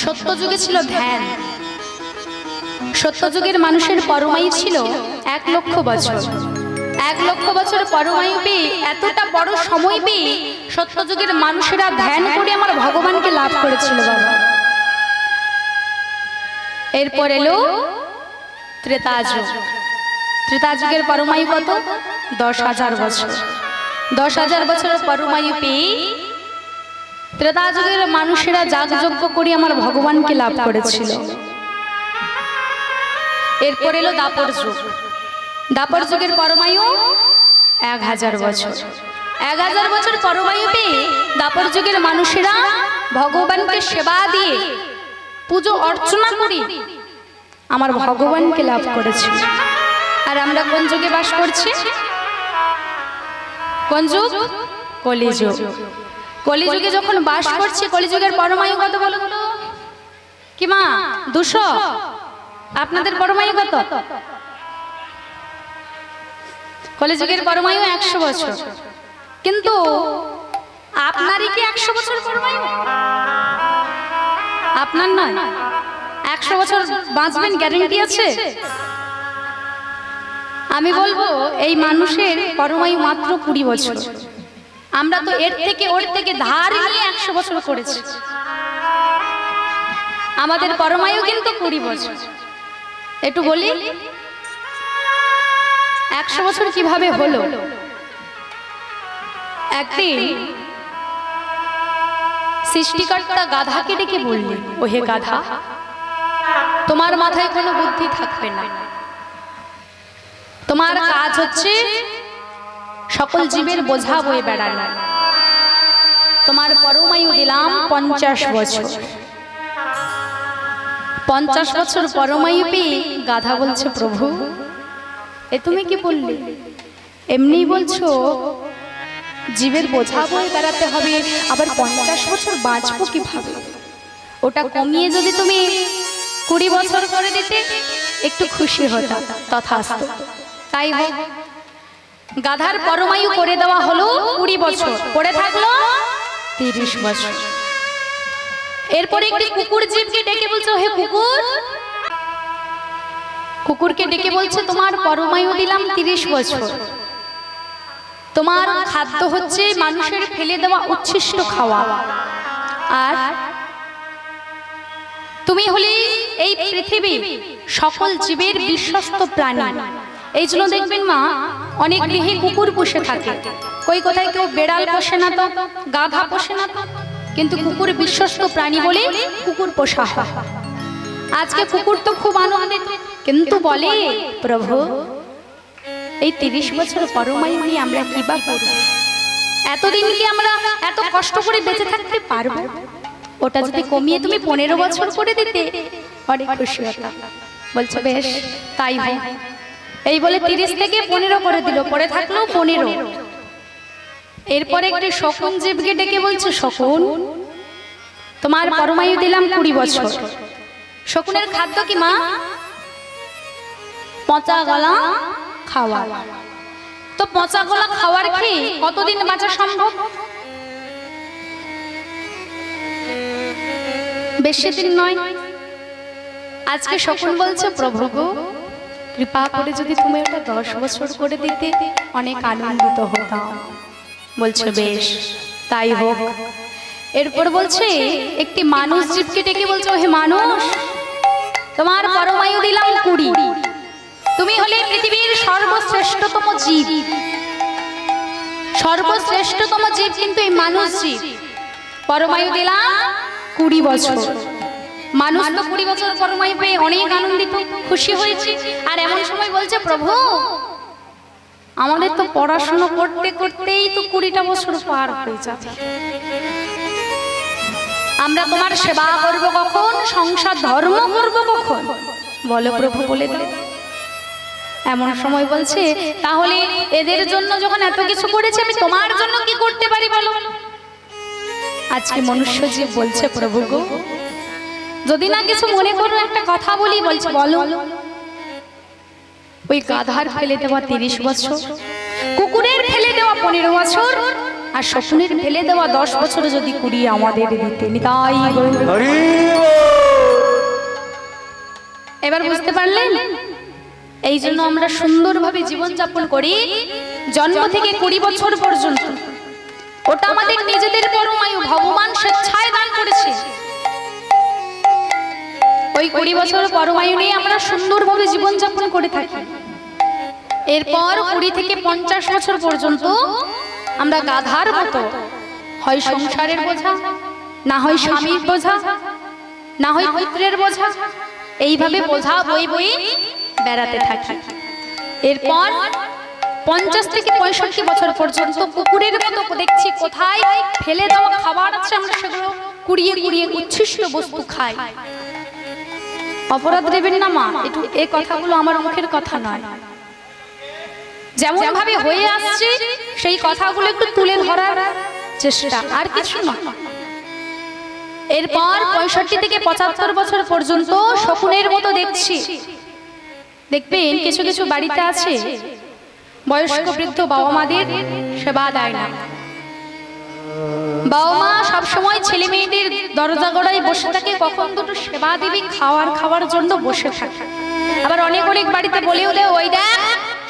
সত্য যুগে ছিল ধ্যান। সত্য যুগের মানুষের পরমায়ু ছিল 1 লক্ষ বছর। 1 লক্ষ বছর পরমায়ু পেয়ে, এতটা বড় সময় পেয়ে সত্য যুগের মানুষেরা ধ্যান করে আমার ভগবানকে লাভ করেছিল বাবা। এরপর এলো ত্রেতা যুগ। ত্রেতা যুগের পরমায়ু কত? 10,000 বছর। 10,000 বছরের পরমায়ু পেয়ে ত্রেতা যুগের মানুষেরা যাগযজ্ঞ করে আমার ভগবানকে লাভ করেছিল। এরপর এলো দাপর যুগ। দাপর যুগের পরমায়ু 1000 বছর। 1000 বছর পরমায়ু পেয়ে দাপর যুগের মানুষেরা ভগবানকে সেবা দিয়ে পুজো অর্চনা করে আমার ভগবানকে লাভ করেছে। আর আমরা কোন যুগে বাস করছি? কোন যুগ? কলিযুগ। কলিযুগে যখন বাস করছি, কলিযুগের পরমায়ু কত বলুন তো? কি মা? 200? আপনাদের পরমায়ু কত? কলিযুগের পরমায়ু 100 বছর। কিন্তু আপনারই কি 100 বছর পরমায়ু? আপনার নয়। 100 বছর বাঁচবেন গ্যারান্টি আছে? আমি বলবো এই মানুষের পরমায়ু মাত্র 20 বছর। আমরা তো এর থেকে ওর থেকে ধার নিয়ে 100 বছর করেছি। আমাদের পরমায়ু কিন্তু 20 বছর। একটু বলি 100 বছর কিভাবে হলো? একদিন সৃষ্টিকর্তা গাধাকে ডেকে বললেন, ও হে গাধা, তোমার মাথায় কোনো বুদ্ধি থাকবে না। তোমার কাজ হচ্ছে সকল জীবের বোঝা বয়ে বেড়ানো। তোমার পরমায়ু দিলাম 50 বছর। 50 বছর পরমায়ু পেয়ে গাধা বলছে, প্রভু এ তুমি কি বললে? এমনি বলছো জীবের বোঝা বয়ে বেড়াতে হবে, আবার 50 বছর বাঁচবো কিভাবে? ওটা কমিয়ে যদি তুমি 20 বছর করে দিতে একটু খুশি হতাম। তথাস্তু, তাই হোক। গাধার পরমায়ু করে দেওয়া হলো 20 বছর, পড়ে থাকলো 30 বছর। এরপরে একটি কুকুর জীবকে ডেকে বলছে, হে কুকুর, কুকুরকে ডেকে বলছে তোমার পরমায়ু দিলাম 30 বছর। তোমার খাদ্য হচ্ছে মানুষের ফেলে দেওয়া উচ্ছিষ্ট খাওয়া, আর তুমি হলে এই পৃথিবী সকল জীবের বিশ্বস্ত প্রাণী। এই জন্য দেখবেন মা, অনেক গৃহে কুকুর পুষে থাকে। কই কোথায় কেউ বেড়াল পোষে না তো, গাধা পোষে না তো, কিন্তু কুকুর বিশ্বস্ত প্রাণী বলে কুকুর পোষা হয়। আজকে কুকুর তো খুব আনন্দিত, কিন্তু বলে প্রভু এই 30 বছর পরমায়ু নিয়ে আমরা কি বা করব? এতদিন কি আমরা এত কষ্ট করে বেঁচে থাকতে পারবো? ওটা যদি কমিয়ে তুমি 15 বছর করে দিতে অনেক খুশি হতাম। বলছে বেশ তাই হোক। এই বলে 30 থেকে 15 করে দিল, পরে থাকলো 15। এরপরে একটি শকুন জীবকে ডেকে বলছে, শকুন তোমার পরমায়ু দিলাম 20 বছর। শকুনের খাদ্য কি মা? পচা গলা খাওয়া। তো পচা গলা খাওয়ার খেয়ে কতদিন বাঁচা সম্ভব? বেশি দিন নয়। আজকে শকুন বলছে, প্রভু গো কৃপা করে যদি তুমি ওটা 10 বছর করে দিতে অনেক আনন্দিত হতাম। বলছে বেশ তাই হোক। এরপর বলছে একটি মানুষ জীবকে ডেকে বলছে, হে মানুষ, তোমার পরমায়ু দিলাম 20। তুমি হলে পৃথিবীর সর্বশ্রেষ্ঠতম জীব। সর্বশ্রেষ্ঠতম জীব কিন্তু এই মানুষ জীব। পরমায়ু দিলাম 20 বছর। মানুষ তো 20 বছর পরমায়ু পেয়ে অনেক আনন্দিত, খুশি হয়েছে। আর এমন সময় বলছে, প্রভু আমাদের তো পড়াশোনা করতে করতেই তো 20টা বছর পার হয়ে যাবে। আমরা তোমার সেবা করব কখন? সংসার ধর্ম করব কখন? বলো প্রভু বলে দিলে। এমন সময় বলছে, তাহলে এদের জন্য যখন এত কিছু করেছে, আমি তোমার জন্য কি করতে পারি বলো? আজকে মনুষ্য জীব বলছে, প্রভু গো যদি না কিছু মনে করো একটা কথা বলি। বলছে বলো। ওই গাধার ফেলে দেওয়া 30 বছর, কুকুরের ফেলে দেওয়া 15 বছর, আর শকুনের ফেলে দেওয়া 10 বছর যদি কুড়িয়ে আমাদের দিতে, তাই এবার বুঝতে পারলেন? এই জন্য আমরা সুন্দরভাবে জীবনযাপন করি জন্ম থেকে 20 বছর পর্যন্ত। ওটা আমাদের নিজেদের পরমায়ু, ভগবান স্বেচ্ছায় দান করেছে। ওই 20 বছর পরমায়ু নিয়ে আমরা সুন্দরভাবে জীবনযাপন করে থাকি। এরপর 20 থেকে 50 বছর পর্যন্ত আমরা গাধার মতো হয় সংসারের বোঝা, না হয় স্বামীর বোঝা, না হয় পুত্রের বোঝা, এইভাবে বোঝা বই বই বেড়াতে থাকি। এরপর 50 থেকে 65 বছর পর্যন্ত কুকুরের মতো দেখছি কোথায় ফেলে দেওয়া খাবার আছে আমরা সেগুলো কুড়িয়ে কুড়িয়ে উচ্ছিষ্ট বস্তু খাই। অপরাধ দেবেন না মা, একটু এই কথাগুলো আমার মুখের কথা নয়, যেমন ভাবে হয়ে আসছে সেই কথাগুলো একটু তুলে ধরার চেষ্টা, আর কিছু না। এরপর 65 থেকে 75 বছর পর্যন্ত শকুনের মতো দেখছি। দেখবেন কিছু কিছু বাড়িতে আছে বয়স্ক বৃদ্ধ বাবা মাদের সেবা দেয় না। বাবা মা সবসময় ছেলে মেয়েদের দরজা গড়ায় বসে থাকে, কখন দুটো সেবা দিবি খাওয়ার জন্য বসে থাকে। আবার অনেক অনেক বাড়িতে বলেও দেয়, ওই দেখ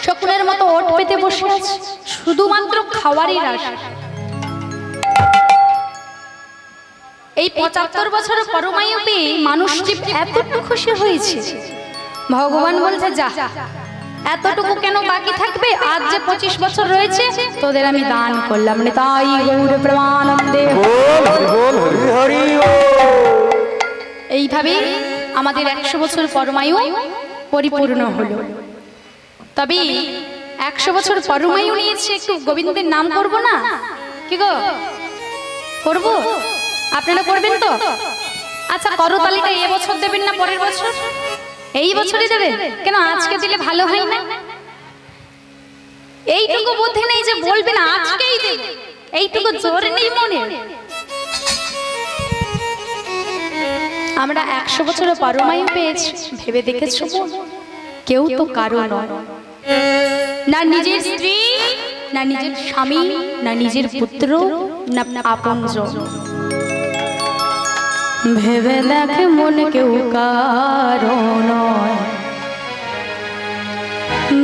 শকুনের মতো ওট পেতে বসে আছে, শুধুমাত্র খাওয়ারই রাশ। এই 75 বছরের পরমায়ু পেয়ে মানুষটি এতটুকু খুশি হয়েছে, ভগবান বলছে যা এতটুকু কেন বাকি থাকবে, আজ যে 25 বছর রয়েছে তোদের আমি দান করলাম। তাই গৌর প্রেমানন্দে এইভাবে আমাদের 100 বছর পরমায়ু পরিপূর্ণ হলো। তবে 100 বছর পরমায়ু নিয়েছে, একটু গোবিন্দের নাম করব না? কি গো করব? আপনারা করবেন তো? আচ্ছা করতালিটা এই বছর দেবেন না পরের বছর? এই বছরই দেবেন কেন? আজকে দিলে ভালো হয় না? এইটুকু বুদ্ধি নেই যে বলবেন আজকেই দেব, এইটুকু জোর নেই মনে। আমরা 100 বছরের পরমায়ু পেয়েছি, ভেবে দেখেছো? কেউ তো কারো নয়, না নিজের স্ত্রী, না নিজের স্বামী, না নিজের পুত্র, না আপনজন। ভেবে দেখ মন কেউ কারো নয়,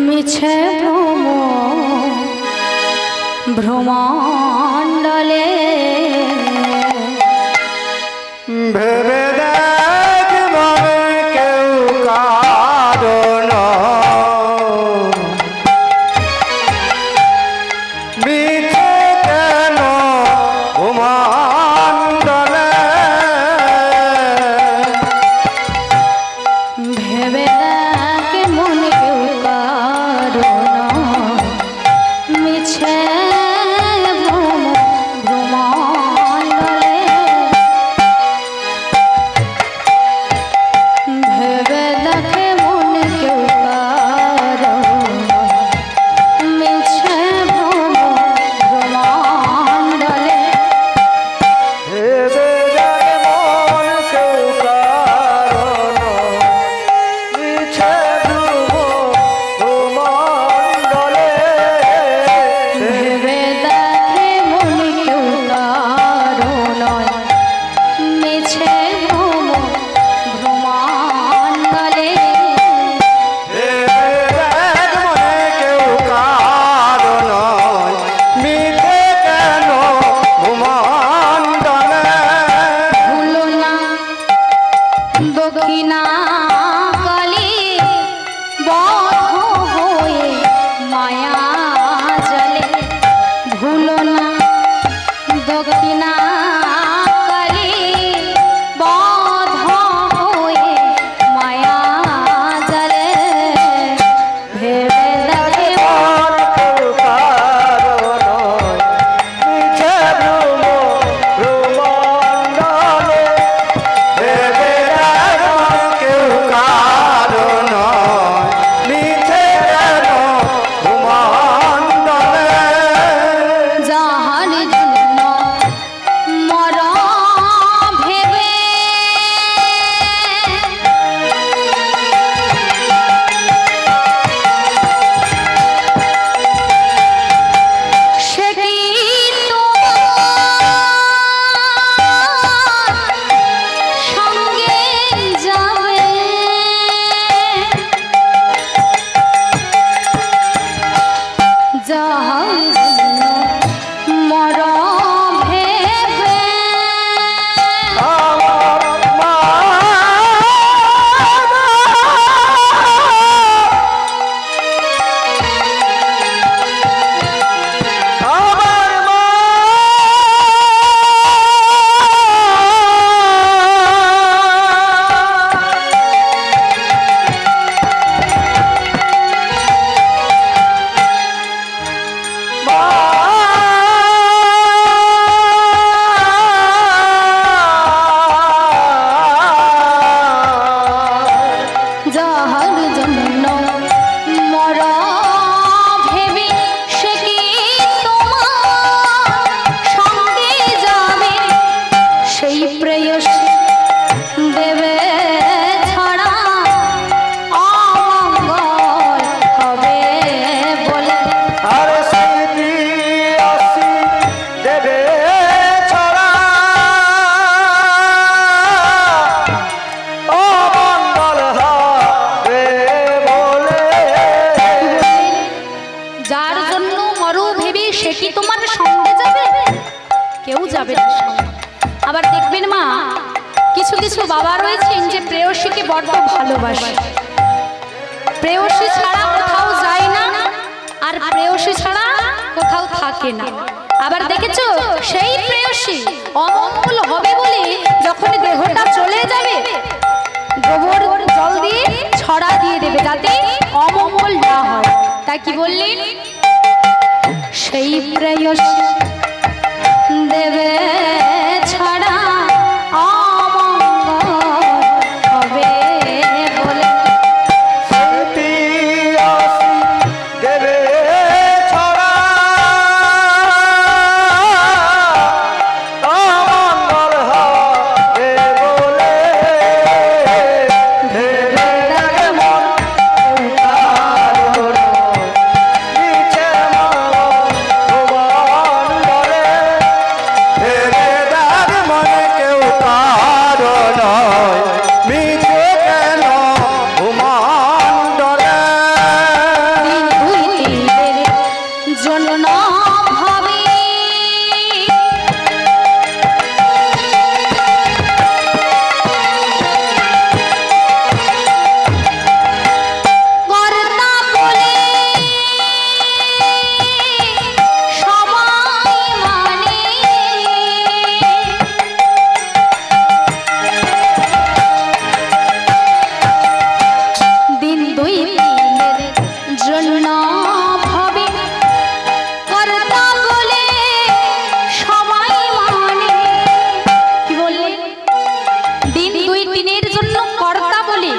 মিছে ভ্রমণ্ডলে। ভেবে দেখ মন কেউ কারো নয়, মিছে কেন ভ্রমণ্ডলে। ভেবে দেখ মন কেউ কারো নয়, মিছে ভ্রমণ্ডলে। কিছু বাবা রয়েছেন যে প্রেয়সীকে বড্ড ভালোবাসে, প্রেয়সী ছাড়া কোথাও যায় না আর প্রেয়সী ছাড়া কোথাও থাকে না। আবার দেখেছো সেই প্রেয়সী অমঙ্গল হবে বলে যখন দেহটা চলে যাবে গোবর জল দিয়ে ছড়া দিয়ে দেবে যাতে অমঙ্গল না হয়। তা কি বললেন? সেই প্রেয়সী দেবে ছড়া অমঙ্গল হবে বলে। দেবে ছড়া অমঙ্গল হবে বলে, ভেবে দেখে মন কারণ নিচে ভুবন বলে, ভেবে দেখ মনে কেউ কারো নয়, মিছে কেন ভূমণ্ডলে। জন্য ভাবে কর্তা বলে সবাই মানে, দিন দুই দিনের জন্য ভাবে কর্তা বলে সবাই মানে। কি বললেন? দিন দুই দিনের জন্য কর্তা বলে,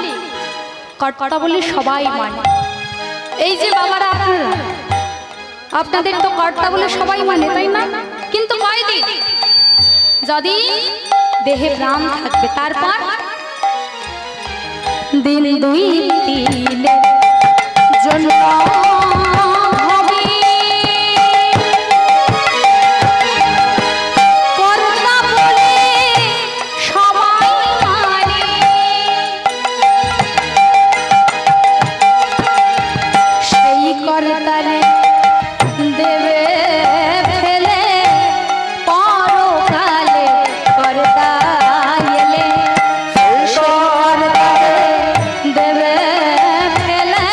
কর্তা বলে সবাই মানে। এই যে বাবারা আপনারা, আপনাদের তো কর্তা বলে সবাই মানে, তাই না? কিন্তু কয়দিন? যদি দেহে প্রাণ থাকবে। তারপর দিন দুই দিনের জন্য হবে কর্তা বলে সবাই মানে, সেই কর্তারে দেবে ফেলে পরকালে কর্তা এলে, দেবে ফেলে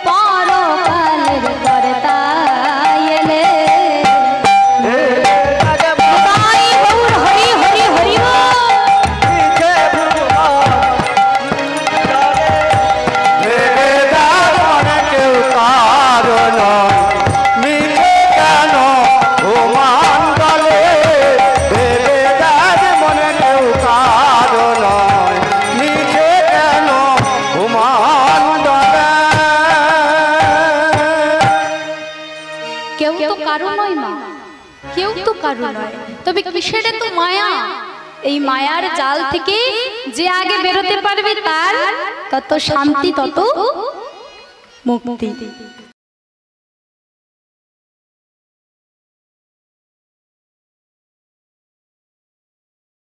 পরকালের কর্তা এলে। তাই গৌর হরি হরি হরি বল। কেউ তো কারো নয় মা, কেউ তো কারো নয়, তবে কিসের তো মায়া। এই মায়ার জাল থেকে যে আগে বেরোতে পারবে তার তত শান্তি তত মুক্তি।